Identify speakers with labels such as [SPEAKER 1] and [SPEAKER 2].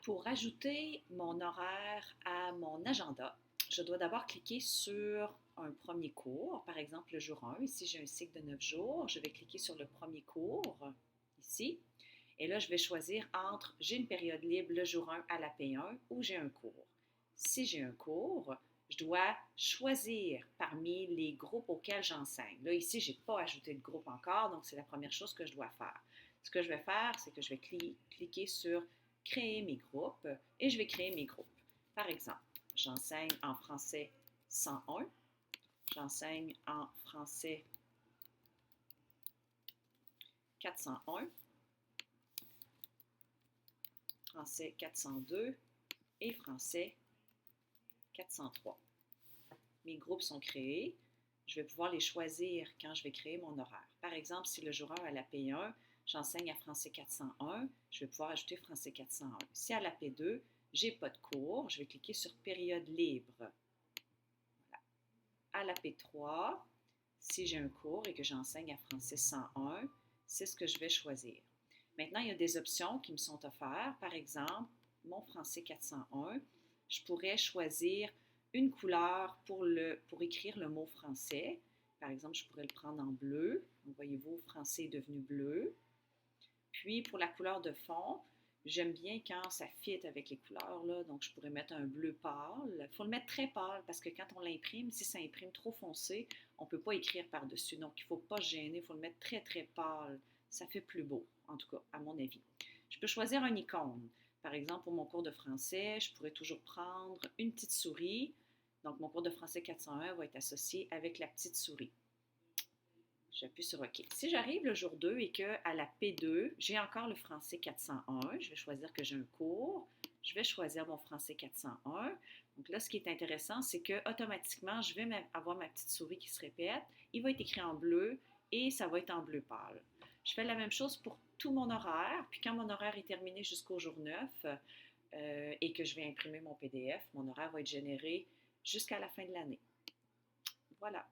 [SPEAKER 1] Pour ajouter mon horaire à mon agenda, je dois d'abord cliquer sur un premier cours, par exemple le jour 1. Ici, j'ai un cycle de 9 jours. Je vais cliquer sur le premier cours, ici. Et là, je vais choisir entre j'ai une période libre le jour 1 à la P1 ou j'ai un cours. Si j'ai un cours, je dois choisir parmi les groupes auxquels j'enseigne. Là, ici, je n'ai pas ajouté de groupe encore, donc c'est la première chose que je dois faire. Ce que je vais faire, c'est que je vais cliquer sur créer mes groupes et je vais créer mes groupes. Par exemple, j'enseigne en français 101, j'enseigne en français 401, français 402 et français 403. Mes groupes sont créés. Je vais pouvoir les choisir quand je vais créer mon horaire. Par exemple, si le jour 1 à la P1, j'enseigne à français 401, je vais pouvoir ajouter français 401. Si à la P2, j'ai pas de cours, je vais cliquer sur période libre. Voilà. À la P3, si j'ai un cours et que j'enseigne à français 101, c'est ce que je vais choisir. Maintenant, il y a des options qui me sont offertes. Par exemple, mon français 401, je pourrais choisir une couleur pour écrire le mot français. Par exemple, je pourrais le prendre en bleu. Donc, voyez-vous, français est devenu bleu. Puis, pour la couleur de fond, j'aime bien quand ça fit avec les couleurs, là, donc je pourrais mettre un bleu pâle. Il faut le mettre très pâle parce que quand on l'imprime, si ça imprime trop foncé, on ne peut pas écrire par-dessus. Donc, il ne faut pas se gêner, il faut le mettre très, très pâle. Ça fait plus beau, en tout cas, à mon avis. Je peux choisir un icône. Par exemple, pour mon cours de français, je pourrais toujours prendre une petite souris. Donc, mon cours de français 401 va être associé avec la petite souris. J'appuie sur OK. Si j'arrive le jour 2 et qu'à la P2, j'ai encore le français 401, je vais choisir que j'ai un cours. Je vais choisir mon français 401. Donc là, ce qui est intéressant, c'est que automatiquement, je vais avoir ma petite souris qui se répète. Il va être écrit en bleu et ça va être en bleu pâle. Je fais la même chose pour tout mon horaire. Puis quand mon horaire est terminé jusqu'au jour 9 et que je vais imprimer mon PDF, mon horaire va être généré jusqu'à la fin de l'année. Voilà.